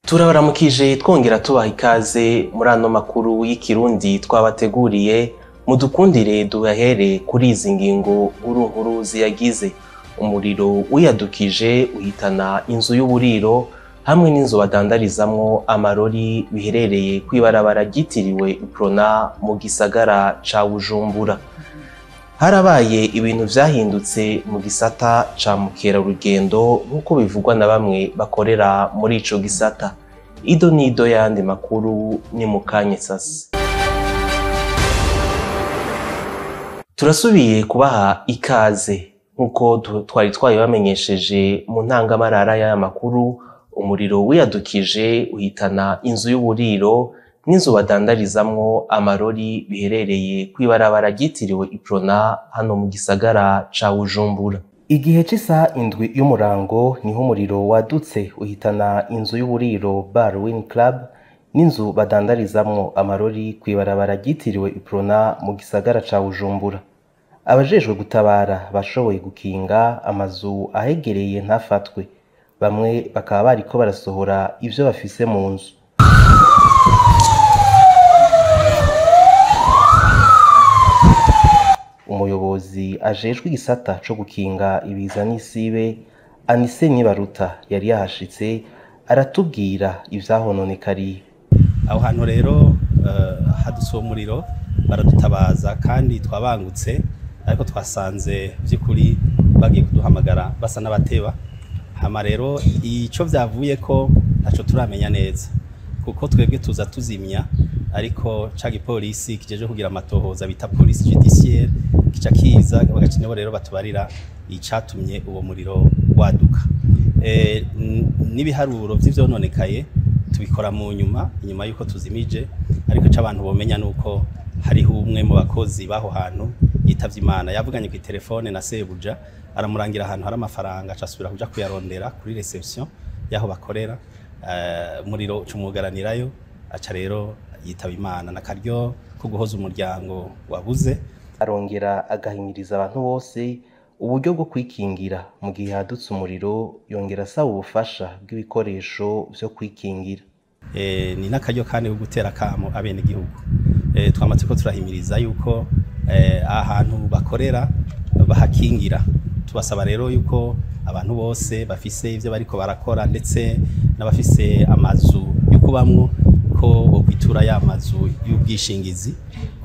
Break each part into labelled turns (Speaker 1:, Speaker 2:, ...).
Speaker 1: Turabaramukije twongera tubaha ikaze muri ano makuru y'ikirundi twabateguriye, mudukundire duhere kuri izi ngingo nkuru ziyagize. Umuriro wiyadukije uhitana inzu y'uburiro hamwe n'inzu badandarizamwo amarori biherereye kw'ibarabara ryitiriwe Uprona mu gisagara ca Bujumbura. Harabaye ibintu vyahindutse mu gisata ca mukerarugendo nk'uko bivugwa na bamwe bakorera muri ico gisata. Ido nido yandi makuru ni mukanye sasa. Turasubiye kubaha ikaze nk'uko twari twabibamenyesheje mu ntangamarara y'aya makuru. Umuriro wiyadukije uhitana inzu y'uburiro n'inzu badandarizamwo amarori biherereye kw'ibarabara ryitiriwe Uprona hano mu gisagara ca Bujumbura. Igihe c'isa indwi y'umurango niho umuriro wadutse uhitana inzu y'uburiro Bar Win Club n'inzu badandarizamwo amarori kw'ibarabara ryitiriwe Uprona mu gisagara ca Bujumbura. Abajejwe gutabara bashoboye gukinga amazu ahegereye ntafatwe. Bamwe bakaba bariko barasohora ivyo bafise mu nzu. Umuyobozi ajejwe igisata co gukinga ibiza n'isibe Anise Nibaruta yari yahashitse aratubwira ivyahononekariye.
Speaker 2: Aho hantu rero hadutse umuriro baradutabaza kandi twabangutse, ariko twasanze by'ukuri bagiye kuduhamagara basa n'abateba. Hama rero ico vyavuye ko ntaco turamenya neza, kuko twebwe tuza tuzimya, ariko ca gipolisi kijeje kugira amatohoza bita police judiciaire kica kiza bagacineho rero batubarira icatumye uwo muriro waduka. N'ibiharuro vy'ivyononekaye tubikora mu inyuma yuko tuzimije, ariko c'abantu bomenya nuko hariho umwe mu bakozi baho hantu yitavye Imana, yavuganye ku telefone na sebuja aramurangira ahantu hari amafaranga, acasubira kuja kuyarondera kuri reception yaho bakorera. Muriro cumugaranirayo, aca rero yitaba Imana na karyo ko guhoza umuryango wabuze. Arongera agahimiriza abantu bose uburyo bwo kwikingira mu gihe hadutse umuriro, yongera asaba ubufasha bw'ibikoresho vyo kwikingira. Ni n'akaryo kandi ko gutera kamo abene gihugu. Twamaze ko turahimiriza yuko ahantu bakorera bahakingira. Tubasaba rero yuko abantu bose bafise ivyo bariko barakora, ndetse n'abafise amazu yo kubamwo ko bokwitura ya mazu y'ubwishingizi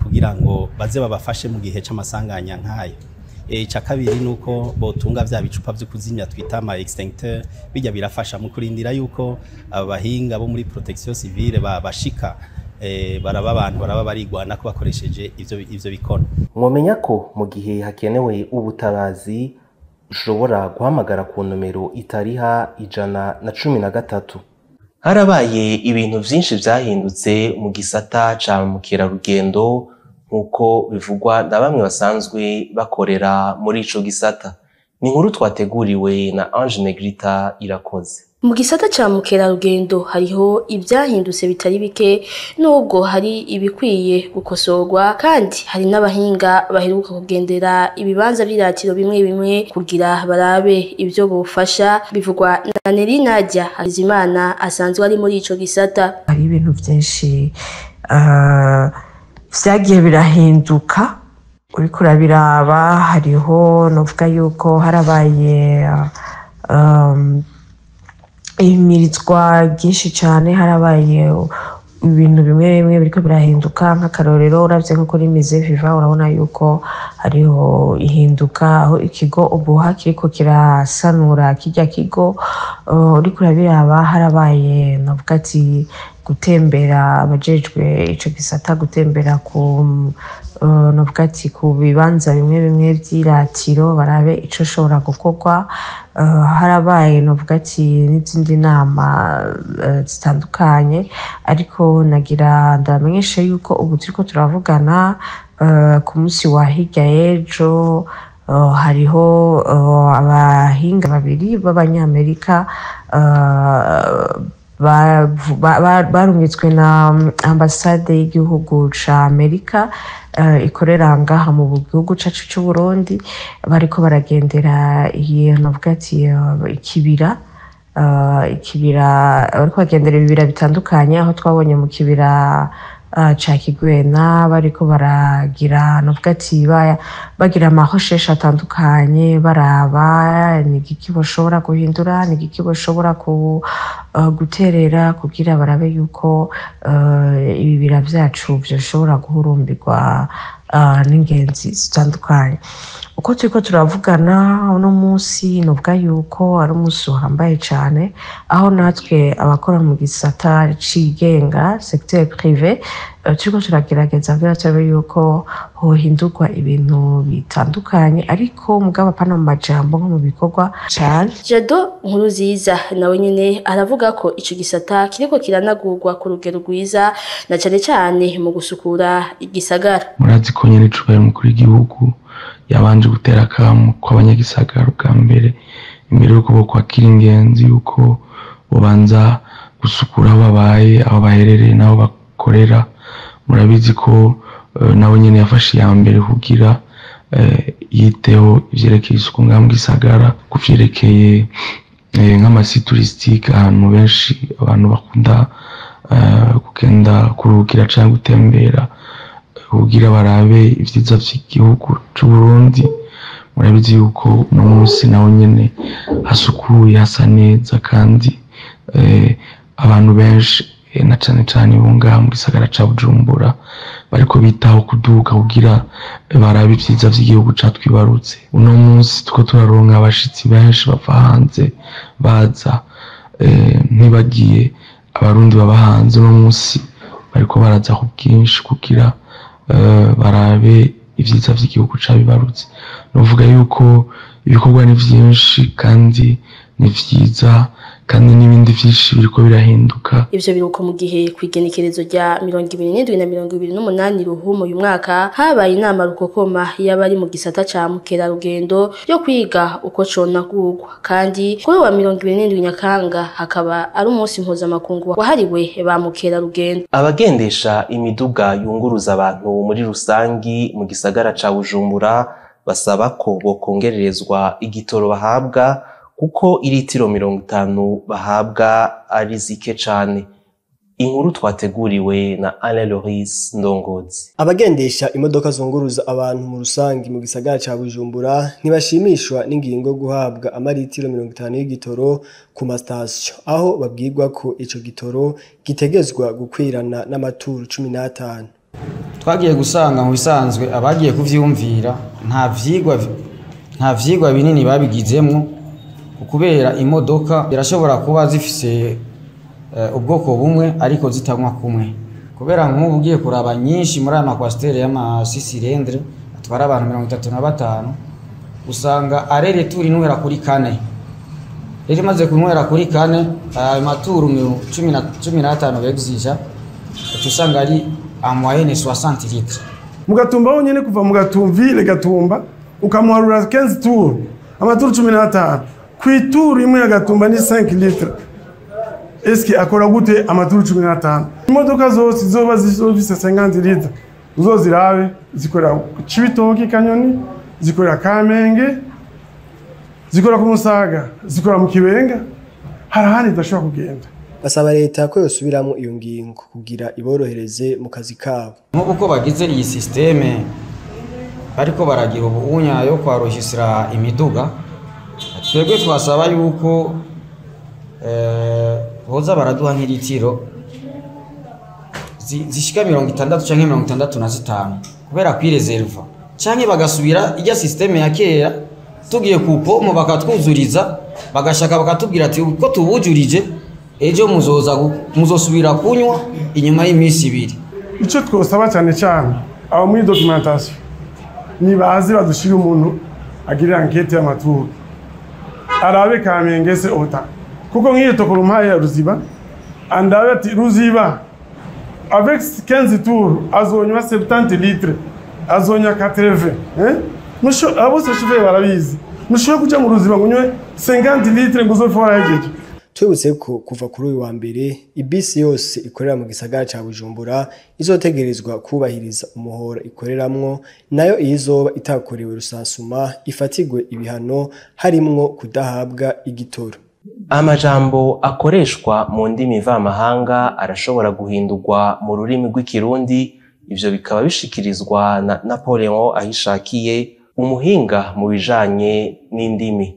Speaker 2: kugira ngo baze babafashe mu gihe c'amasanganya nk'ayo. Ica kabiri nuko botunga vya bicupa vyo kuzimya twita ama extincteur, bijya birafasha mu kurindira yuko abahinga bo muri protection civile bashika baraba abantu baraba barigwana ko bakoresheje ivyo bikono. Mwomenya ko mu gihe hakenewe ubutabazi ushobora guhamagara ku nomero itariha 113. Harabaye ibintu vyinshi vyahindutse mu gisata ca mukerarugendo nk'uko bivugwa na bamwe basanzwe bakorera muri ico gisata. Ni inkuru twateguriwe na Ange Negrita Irakoze.
Speaker 3: Mu gisata ca mukerarugendo hariho ivyahindutse bitari bike, nubwo hari ibikwiye gukosorwa, kandi hari n'abahinga baheruka kugendera ibibanza vy'iratiro bimwe bimwe kugira barabe ivyo bofasha. Bivugwa na Neri Nadia Hakizimana asanzwe ari muri ico gisata.
Speaker 4: Hari ibintu vyinshi vyagiye birahinduka, uriko urabiraba. Hariho novuga yuko harabaye imirizwa ryinshi cane, harabaye ibintu bimwe bimwe biriko birahinduka. Nk'akarorero uravye nko kuri Musée Vivant urabona yuko hariho ihinduka, aho ikigo ubuha kiriko kirasanura kirya kigo. Uriko urabiraba harabaye novuga ati gutembera, abajejwe ico gisata gutembera ku novuga ati ku bibanza bimwe bimwe vy'iratiro barabe ico shobora gukorwa. Harabaye novuga ati n'izindi nama zitandukanye, ariko nagira ndamenyesha yuko ubu turiko turavugana ku munsi wa hirya y'ejo hariho abahinga babiri b'Abanyamerika barungitswe na ambasade y'igihugu ca Amerika ikorera ngaha mu gihugu cacu c'u Burundi, bariko baragendera iyi navuga ati ikibira ikibira bariko bagendera ibibira bitandukanye aho twabonye mu kibira ca Kigwena bariko baragira novuga ati bagira amahosheshe atandukanye baraba ni igiki boshobora guhindura ni igiki boshobora guterera kugira barabe yuko ibibira vyacu vyoshobora guhurumbirwa n'ingenzi zitandukanye. Uko turiko turavugana uno munsi novuga yuko ari umunsi uhambaye cane aho natwe abakora mu gisata cigenga secteur privé turiko turagerageza kugira turabe yuko hohindurwa ibintu bitandukanye ariko mugabo apana mu majambo nko mu bikorwa cane.
Speaker 3: Jado Nkuruziza nawe nyene aravuga ko ico gisata kiriko kiranagurwa ku rugero rwiza na cane cane mu gusukura igisagara.
Speaker 5: Murazi ko nyene cubahiro mukuru w'igihugu yabanje gutera akamu kw'abanyagisagara bwa mbere imbere yuko kwakira ingenzi yuko bobanza gusukura aho babaye aho baherereye n'aho bakorera. Murabizi ko nawe nyene yafashe iya mbere kugira yiteho ivyerekeye isuku ngaha mu gisagara kuvyerekeye nk'amasi touristique ahantu benshi abantu bakunda kugenda kuruhukira canke gutembera kugira barabe ivyiza vy'igihugu c'u Burundi. Murabizi yuko uno munsi naho nyene hasukuye hasa neza kandi abantu benshi na cane cane bo ngaha mu gisagara ca Bujumbura bariko bitaho kuduga kugira barabe ivyiza vy'igihugu catwibarutse. Uno munsi tuko turaronka abashitsi benshi bava hanze baza ntibagiye abarundi baba hanze uno munsi bariko baraza ku bwinshi kugira barabe ivyiza vy'igihugu cabibarutse. Novuga yuko ibikorwa ni vyinshi kandi ni vyiza kandi n'ibindi vyinshi biriko birahinduka.
Speaker 3: Ivyo biruko mu gihe kwigenekerezo rya 27 na 28 ruhumu uyu mwaka habaye inama rukokoma y'abari mu gisata ca mukerarugendo yo kwiga uko conagurwa kandi kuri wa 27 Nyakanga hakaba ari umunsi mpuzamakungu wahariwe ba mukerarugendo.
Speaker 1: Abagendesha imiduga yunguruza abantu muri rusangi mu gisagara ca Bujumbura basaba ko bokongererezwa igitoro bahabwa kuko iritiro 50 bahabwa ari zike cane. Inkuru twateguriwe na Alain Loris Ndongozi.
Speaker 6: Abagendesha imodoka zunguruza abantu mu rusangi mu gisagara ca Bujumbura ntibashimishwa n'ingingo guhabwa amaritiro 50 y'igitoro ku mastation aho babwirwa ko ico gitoro gitegezwa gukwirana n'amaturu 15.
Speaker 7: Twagiye gusanga mu bisanzwe abagiye kuvyumvira nta vyigwa binini babigizemwo kubera imodoka birashobora kuba zifise ubwoko bumwe ariko zitanywa kumwe kubera nk'ubu ugiye kuraba nyinshi muri aya makwasiteri y'amasisirendre atwara abantu 35 usanga arere turi nuhera kuri 4 rero maze kunwera kuri 4 ayo maturu 15 begzija usanga ari amoyenne 60 litres.
Speaker 8: Mugatumba wonyene kuva mugatumvile Gatumba ukamuharura 15 tours amaturu 15 kwituru imwe y'Agatumba ni 5 litres. Eski akora gute amaturu 15? Imodoka zose zoba zifise 50 litres uzozirabe zikorera ku Cibitoke Kanyoni, zikorera Kamenge, zikorera ku Musaga, zikorera mu Kibenga, harahandi dashobora kugenda.
Speaker 6: Basaba leta ko yosubiramo iyo ngingo kugira iborohereze mu kazi kabo.
Speaker 7: Nk'uko bagize iyi systeme bariko baragira ubunya yo kwarohisira imiduga, twebwe twasaba yuko boza baraduha nk'ilitiro zishika 60 canke 65 kubera kwireserva canke bagasubira ijya systeme ya kera tugiye kupomo bakatwuzuriza bagashaka bakatubwira ati uko tubujurije ejo muzosubira kunywa inyuma y'imisi 2.
Speaker 8: Ico twosaba cyane cyane aba muri documentation ni bazi badushira umuntu agira enquête y'amaturu arabe Kamenge se ota kuko nk'iyo tokoro mpaye Ruziba andabe ati Ruziba avec 15 tours azonywa 70 litres azonya 80 musho abo se chauffeur barabizi musho kuja mu Ruziba ngunywe 50 litres nguzofora yejeje.
Speaker 6: Twibutse ko kuva kuri uyu wa mbere ibisi yose ikorera mu gisagara ca Bujumbura izotegerezwa kubahiriza umuhora ikoreramwo nayo izoba itakorewe rusansuma ifatigwe ibihano harimwo kudahabwa igitoro.
Speaker 1: Amajambo akoreshwa mu ndimi mvamahanga arashobora guhindurwa mu rurimi rw'ikirundi, ivyo bikaba bishikirizwa na Napoleon Ahishakiye, umuhinga mu bijanye n'indimi.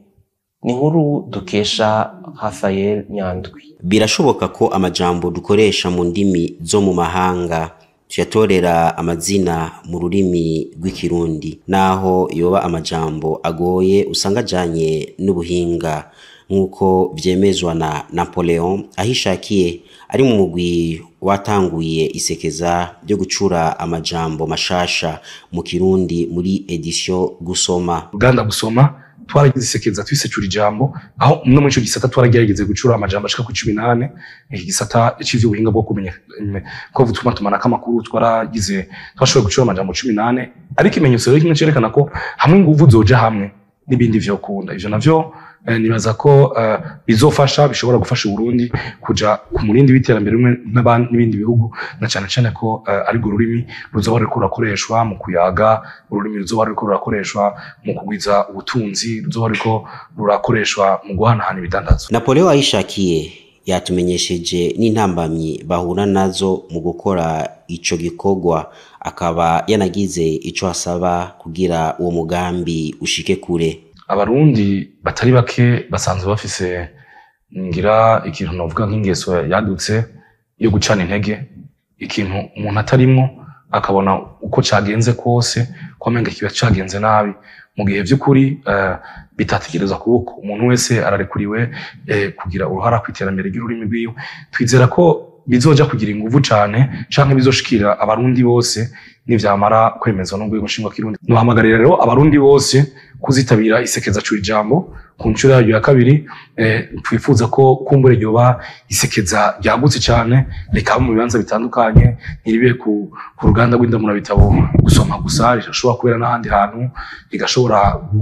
Speaker 1: Ni inkuru dukesha Raphael Nyandwi.
Speaker 9: Birashoboka ko amajambo dukoresha mu ndimi zo mu mahanga tuyatorera amazina mu rurimi rw'ikirundi, naho yoba amajambo agoye usanga ajanye n'ubuhinga, nk'uko vyemezwa na Napoleon Ahishakiye ari mu mugwi watanguye isekeza ryo gucura amajambo mashasha mu kirundi muri edition Gusoma.
Speaker 5: Uganda Gusoma twaragize isekeza twisecura ijambo, aho no mu ico gisata twaragerageze gucura amajambo ashika ku 18. Iki gisata cy'ivyubuhinga bwo kumenya ko tumana kamakuru twashoboye gucura amajambo 18, ariko imenyetso rero kimwe cerekana ko hamwe inguvu zoja hamwe n'ibindi vyo kunda. Ivyo navyo nibaza ko bizofasha, bishobora gufasha Burundi kuja ku murindi w'iterambere rumwe n'ibindi bihugu, na cyane cyane ko ari go rurimi ruzoba ruriko rurakoreshwa mu kuyaga, ururimi ruzoba ruriko rurakoreshwa mu kugwiza ubutunzi, ruzoba ruriko rurakoreshwa mu guhanahana ibidandazo.
Speaker 9: Napoleon Ahishakiye yatumenyesheje n'intambamyi bahura nazo mu gukora ico gikorwa, akaba yanagize ico asaba kugira uwo mugambi ushike kure.
Speaker 5: Abarundi batari bake basanzwe bafise ngira ikintu novuga nk'ingeso yadutse yo gucana intege, ikintu umuntu atarimwo akabona uko cagenze kose ko amenga kiba cagenze nabi, mu gihe vy'ukuri bitategerezwa kuko umuntu wese ararekuriwe kugira uruhara kw'iterambere ry'ururimi rwiwe. Twizera ko bizoja kugira inguvu cane canke bizoshikira abarundi bose nivyamara kwemezwa n'urwego nshingwakirundi. Nuhamagarira rero abarundi bose kuzitabira isekeza cura ijambo ku ncuro yayo ya kabiri. Twifuza ko kumbure ryoba isekeza ryagutse cane, rikaba mu bibanza bitandukanye, ntiribe ku ruganda rw'indamura bitabo Gusoma gusa, rishobora kubera n'ahandi hantu, rigashobora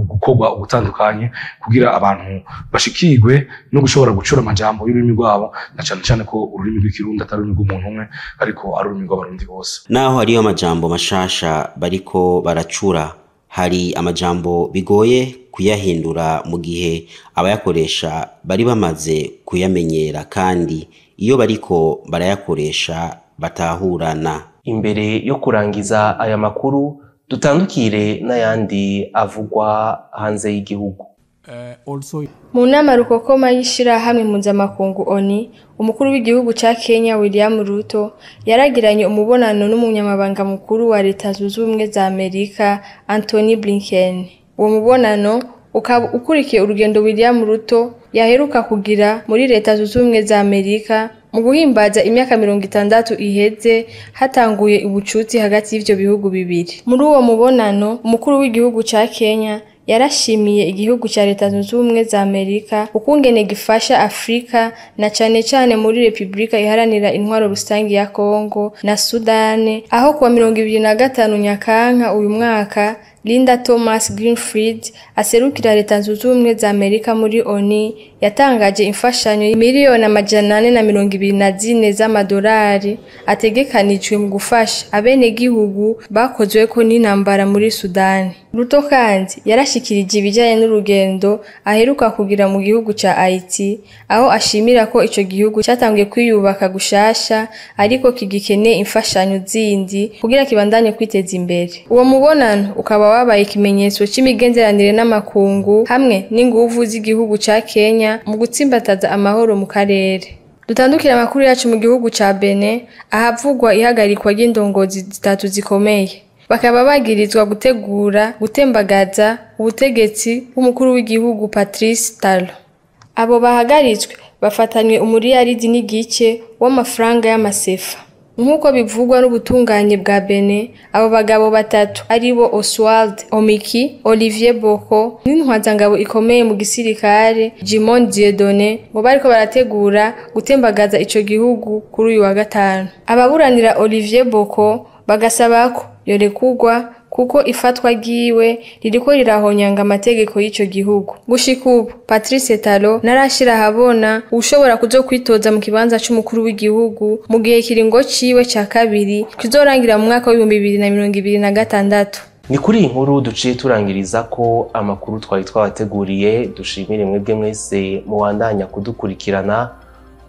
Speaker 5: gukorwa ubutandukanye kugira abantu bashikirwe no gushobora gucura amajambo y'ururimi rwabo, na cane cane ko ururimi rw'ikirundi atari ururimi rw'umuntu umwe, ariko ari ururimi rw'abarundi bose.
Speaker 9: Naho hariyo amajambo mashasha bariko baracura, hari amajambo bigoye kuyahindura mu gihe abayakoresha bari bamaze kuyamenyera, kandi iyo bariko barayakoresha batahurana.
Speaker 1: Imbere yo kurangiza aya makuru, dutandukire n'ayandi avugwa hanze y'igihugu.
Speaker 10: Mu nama rukokoma y'ishirahamwe mpuzamakungu ONU, umukuru w'igihugu ca Kenya William Ruto yaragiranye umubonano n'umunyamabanga mukuru wa Leta Zunze Ubumwe za Amerika Anthony Blinken. Uwo mubonano ukaba ukurikiye urugendo William Ruto yaheruka kugira muri Leta Zunze Ubumwe za Amerika mu guhimbaza imyaka 60 iheze hatanguye ubucuti hagati y'ivyo bihugu bibiri. Muri uwo mubonano, umukuru w'igihugu ca Kenya yarashimiye igihugu ca Leta Zunze Ubumwe za Amerika ukungene gifasha Afrika, na cane cane muri Republika Iharanira Intwaro Rusangi ya Kongo na Sudane, aho kuwa 2025 Nyakanka uyu mwaka Linda Thomas Greenfield aserukira Leta Zunze Ubumwe za Amerika muri ONU yatangaje imfashanyo miliyoni 424 z'amadolari ategekanijwe mu gufasha abenegihugu bakozweko n'intambara muri Sudani. Ruto kandi yarashikirije ibijanye n'urugendo aheruka kugira mu gihugu ca Haiti, aho ashimira ko ico gihugu cyatangiye kwiyubaka gushasha ariko kigikeneye imfashanyo zindi kugira kibandanye kwiteza imbere. Uwo mubonano ukaba wabaye ikimenyetso c'imigenderanire n'amakungu hamwe n'inguvu z'igihugu ca Kenya mu gutsimbataza amahoro mu karere. Dutandukira amakuru yacu mu gihugu ca Benin, ahavugwa ihagarikwa ry'indongozi zitatu zikomeye. Bakaba bagirizwa gutegura gutembagaza ubutegetsi bw'umukuru w'igihugu Patrice Talon. Abo bahagaritswe bafatanywe umuriyaridi n'igice w'amafaranga y'amasefa. Nkuko bivugwa n'ubutunganye bwa Benin, abo bagabo batatu aribo Oswald Omiki, Olivier Boko n'intwazangabo ikomeye mu gisirikare Jimon Dieudonné ngo bariko barategura gutembagaza ico gihugu kuri uyu wa gatanu. Ababuranira Olivier Boko bagasaba ko yorekugwa kuko ifatwa giwe ririko rirahonyanga amategeko y'ico gihugu. Gushika ubu Patrice Talon narashira habona ushobora kuzokwitoza mu kibanza c'umukuru w'igihugu mu gihe kiringo ciwe ca kabiri kizorangira mu mwaka wa 2026.
Speaker 1: Ni kuri iyi nkuru duciye turangiriza ko amakuru twari twabateguriye. Dushimire mwebwe mwese mubandanya kudukurikirana,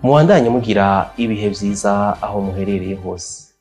Speaker 1: mubandanye mugira ibihe vyiza aho muherereye hose.